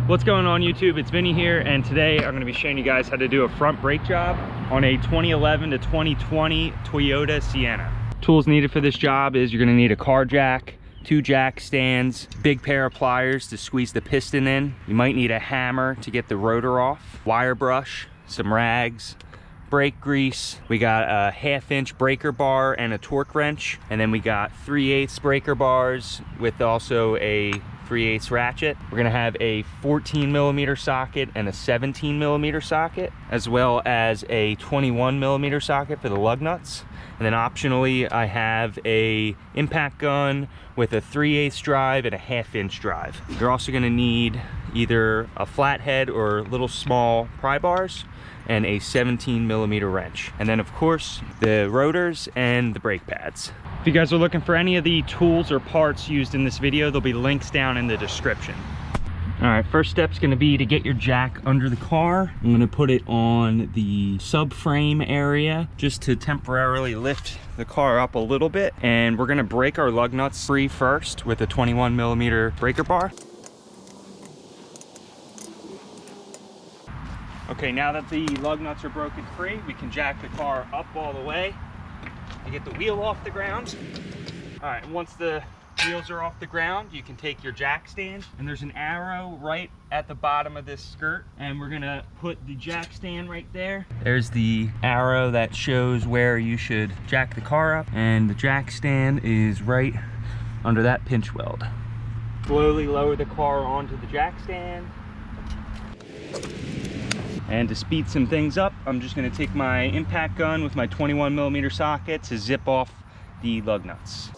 What's going on YouTube? It's Vinnie here, and today I'm going to be showing you guys how to do a front brake job on a 2011 to 2020 Toyota Sienna. Tools needed for this job is you're going to need a car jack, 2 jack stands, big pair of pliers to squeeze the piston in. You might need a hammer to get the rotor off, wire brush, some rags, brake grease. We got a 1/2-inch breaker bar and a torque wrench, and then we got 3/8 breaker bars with also a 3/8 ratchet. We're gonna have a 14mm socket and a 17mm socket, as well as a 21mm socket for the lug nuts. And then optionally, I have a impact gun with a 3/8 drive and a 1/2-inch drive. You're also gonna need either a flathead or little small pry bars and a 17mm wrench. And then of course, the rotors and the brake pads. If you guys are looking for any of the tools or parts used in this video, there'll be links down in the description. All right, first step's gonna be to get your jack under the car. I'm gonna put it on the subframe area just to temporarily lift the car up a little bit. And we're gonna break our lug nuts free first with a 21mm breaker bar. Okay, now that the lug nuts are broken free, we can jack the car up all the way to get the wheel off the ground. All right, once the wheels are off the ground, you can take your jack stand, and there's an arrow right at the bottom of this skirt, and we're gonna put the jack stand right there. There's the arrow that shows where you should jack the car up, and the jack stand is right under that pinch weld. Slowly lower the car onto the jack stand. And to speed some things up, I'm just gonna take my impact gun with my 21mm socket to zip off the lug nuts.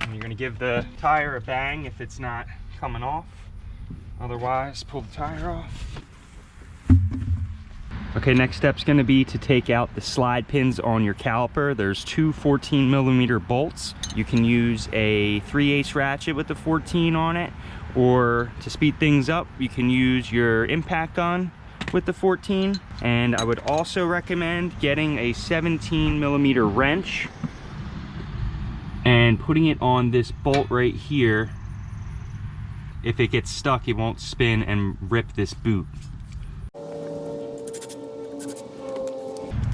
And you're gonna give the tire a bang if it's not coming off. Otherwise, pull the tire off. Okay, next step's gonna be to take out the slide pins on your caliper. There's 2 14mm bolts. You can use a 3/8 ratchet with the 14 on it, or to speed things up, you can use your impact gun with the 14. And I would also recommend getting a 17mm wrench and putting it on this bolt right here. If it gets stuck, it won't spin and rip this boot.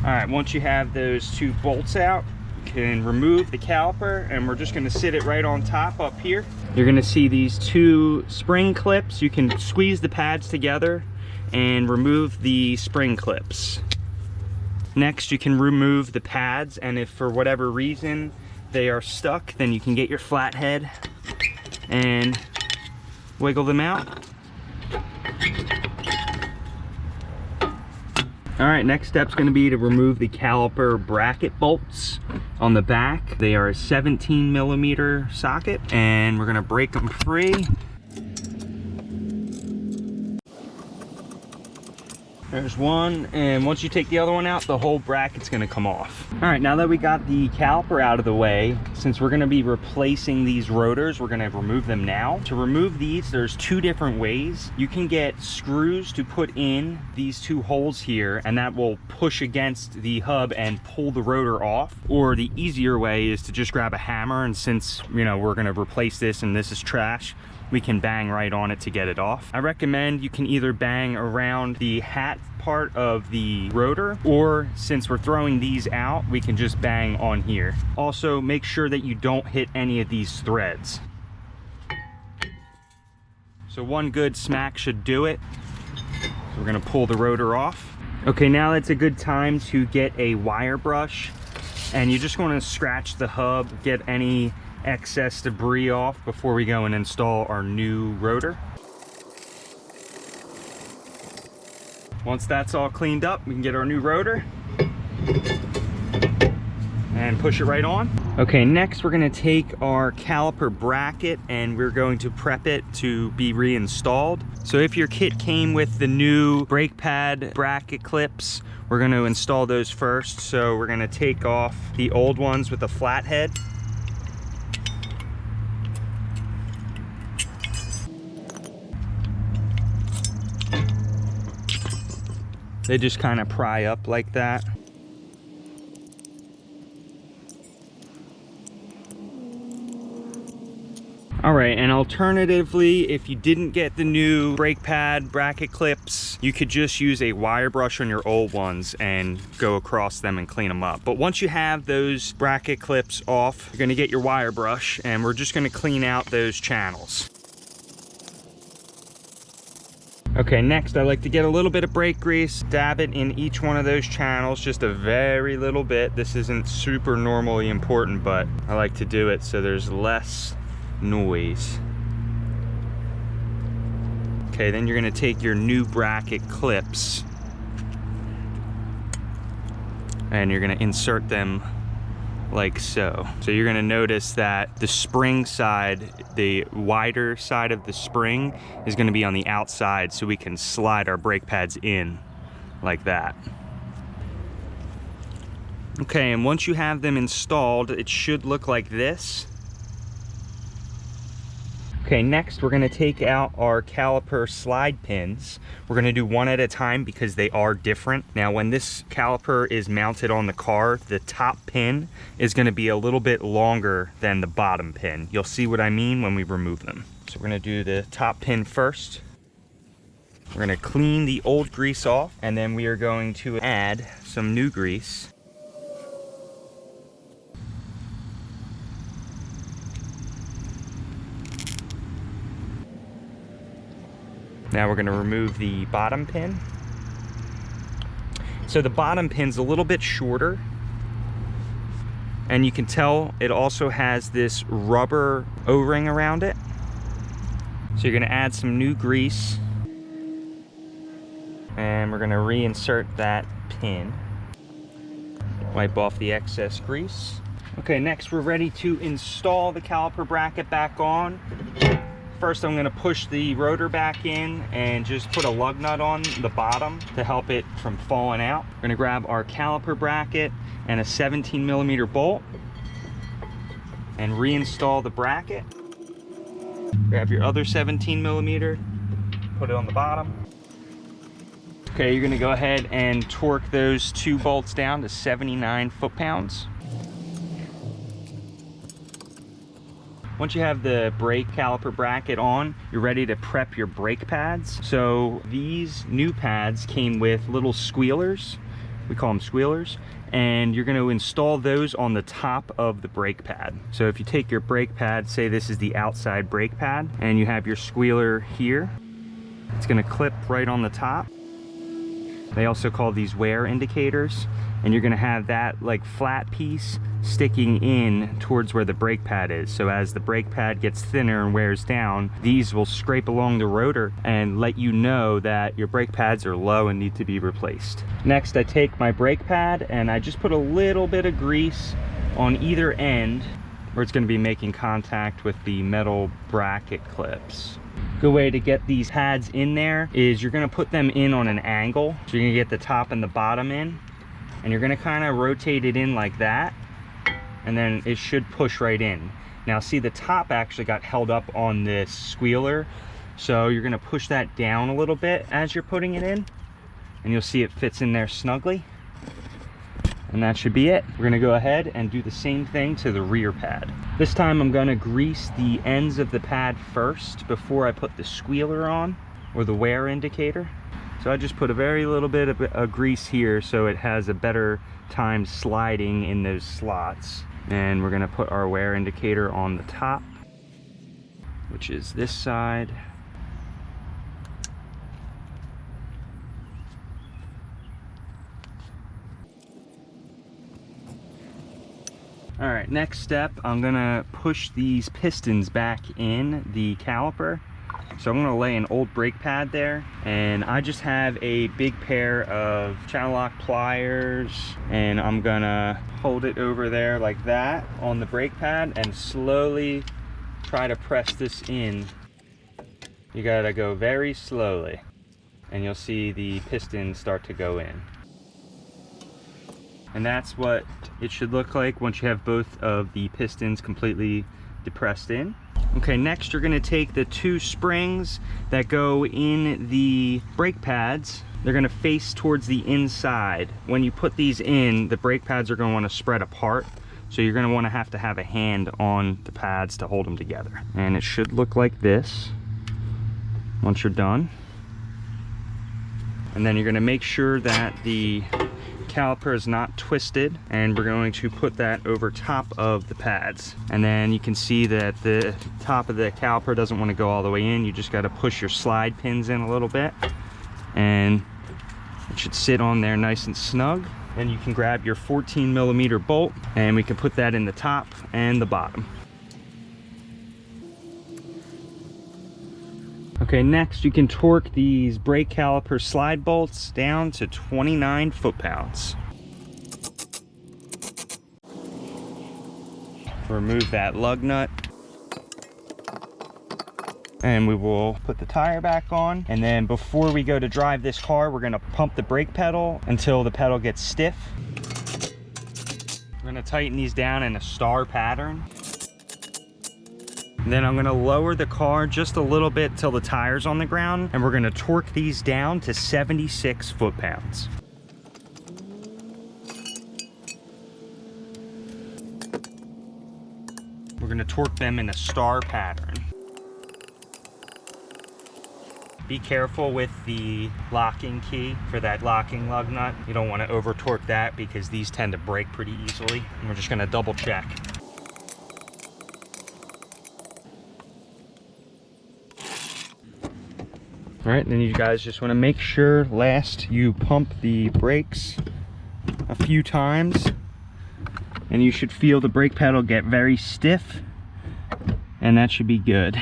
All right, once you have those 2 bolts out, you can remove the caliper, and we're just gonna sit it right on top up here. You're gonna see these 2 spring clips. You can squeeze the pads together and remove the spring clips. Next, you can remove the pads, and if for whatever reason they are stuck, then you can get your flathead and wiggle them out. All right, next step's gonna be to remove the caliper bracket bolts on the back. They are a 17mm socket, and we're gonna break them free. There's one, and once you take the other one out, the whole bracket's gonna come off. All right, now that we got the caliper out of the way, since we're gonna be replacing these rotors, we're gonna remove them now. To remove these, there's 2 different ways. You can get screws to put in these 2 holes here, and that will push against the hub and pull the rotor off. Or the easier way is to just grab a hammer, and since, you know, we're gonna replace this and this is trash, we can bang right on it to get it off. I recommend you can either bang around the hat part of the rotor, or since we're throwing these out, we can just bang on here. Also, make sure that you don't hit any of these threads. So 1 good smack should do it. So we're gonna pull the rotor off. Okay, now it's a good time to get a wire brush, and you just wanna scratch the hub, get any excess debris off before we go and install our new rotor. Once that's all cleaned up, we can get our new rotor and push it right on. Okay, next we're gonna take our caliper bracket and we're going to prep it to be reinstalled. So if your kit came with the new brake pad bracket clips, we're gonna install those first. So we're gonna take off the old ones with a flathead. They just kind of pry up like that. All right, and alternatively, if you didn't get the new brake pad bracket clips, you could just use a wire brush on your old ones and go across them and clean them up. But once you have those bracket clips off, you're gonna get your wire brush and we're just gonna clean out those channels. Okay, next I like to get a little bit of brake grease, dab it in each one of those channels, just a very little bit. This isn't super normally important, but I like to do it so there's less noise. Okay, then you're gonna take your new bracket clips and you're gonna insert them like so. So you're gonna notice that the spring side, the wider side of the spring, is gonna be on the outside so we can slide our brake pads in like that. Okay, and once you have them installed, it should look like this. Okay, next we're gonna take out our caliper slide pins. We're gonna do one at a time because they are different. Now, when this caliper is mounted on the car, the top pin is gonna be a little bit longer than the bottom pin. You'll see what I mean when we remove them. So we're gonna do the top pin first. We're gonna clean the old grease off, and then we are going to add some new grease. Now we're gonna remove the bottom pin. So the bottom pin's a little bit shorter, and you can tell it also has this rubber O-ring around it. So you're gonna add some new grease, and we're gonna reinsert that pin. Wipe off the excess grease. Okay, next we're ready to install the caliper bracket back on. First, I'm gonna push the rotor back in and just put a lug nut on the bottom to help it from falling out. We're gonna grab our caliper bracket and a 17mm bolt and reinstall the bracket. Grab your other 17mm, put it on the bottom. Okay, you're gonna go ahead and torque those two bolts down to 79 foot-pounds. Once you have the brake caliper bracket on, you're ready to prep your brake pads. So these new pads came with little squealers. We call them squealers. And you're gonna install those on the top of the brake pad. So if you take your brake pad, say this is the outside brake pad, and you have your squealer here, it's gonna clip right on the top. They also call these wear indicators. And you're gonna have that like flat piece sticking in towards where the brake pad is. So as the brake pad gets thinner and wears down, these will scrape along the rotor and let you know that your brake pads are low and need to be replaced. Next, I take my brake pad and I just put a little bit of grease on either end where it's gonna be making contact with the metal bracket clips. Good way to get these pads in there is you're gonna put them in on an angle. So you're gonna get the top and the bottom in, and you're gonna kind of rotate it in like that, and then it should push right in. Now see, the top actually got held up on this squealer, so you're gonna push that down a little bit as you're putting it in, and you'll see it fits in there snugly. And that should be it. We're gonna go ahead and do the same thing to the rear pad. This time I'm gonna grease the ends of the pad first before I put the squealer on, or the wear indicator. So I just put a very little bit of grease here so it has a better time sliding in those slots. And we're gonna put our wear indicator on the top, which is this side. All right, next step, I'm gonna push these pistons back in the caliper. So I'm gonna lay an old brake pad there, and I just have a big pair of channel lock pliers, and I'm gonna hold it over there like that on the brake pad and slowly try to press this in. You gotta go very slowly, and you'll see the pistons start to go in. And that's what it should look like once you have both of the pistons completely depressed in. Okay, next you're gonna take the two springs that go in the brake pads. They're gonna face towards the inside. When you put these in, the brake pads are gonna wanna spread apart. So you're gonna wanna have to have a hand on the pads to hold them together. And it should look like this once you're done. And then you're gonna make sure that the caliper is not twisted, and we're going to put that over top of the pads. And then you can see that the top of the caliper doesn't want to go all the way in. You just got to push your slide pins in a little bit, and it should sit on there nice and snug. Then you can grab your 14mm bolt, and we can put that in the top and the bottom. Okay, next you can torque these brake caliper slide bolts down to 29 foot-pounds. Remove that lug nut. And we will put the tire back on. And then before we go to drive this car, we're gonna pump the brake pedal until the pedal gets stiff. We're gonna tighten these down in a star pattern. Then I'm gonna lower the car just a little bit till the tire's on the ground, and we're gonna torque these down to 76 foot-pounds. We're gonna torque them in a star pattern. Be careful with the locking key for that locking lug nut. You don't wanna over torque that because these tend to break pretty easily. And we're just gonna double check. All right, then you guys just want to make sure last you pump the brakes a few times, and you should feel the brake pedal get very stiff, and that should be good.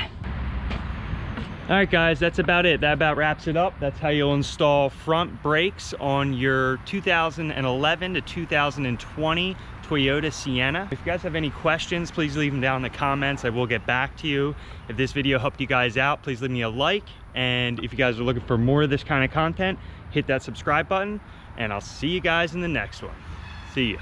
All right guys, that's about it. That about wraps it up. That's how you'll install front brakes on your 2011 to 2020 Toyota Sienna. If you guys have any questions, please leave them down in the comments. I will get back to you. If this video helped you guys out, please leave me a like. And if you guys are looking for more of this kind of content, hit that subscribe button, and I'll see you guys in the next one. See ya.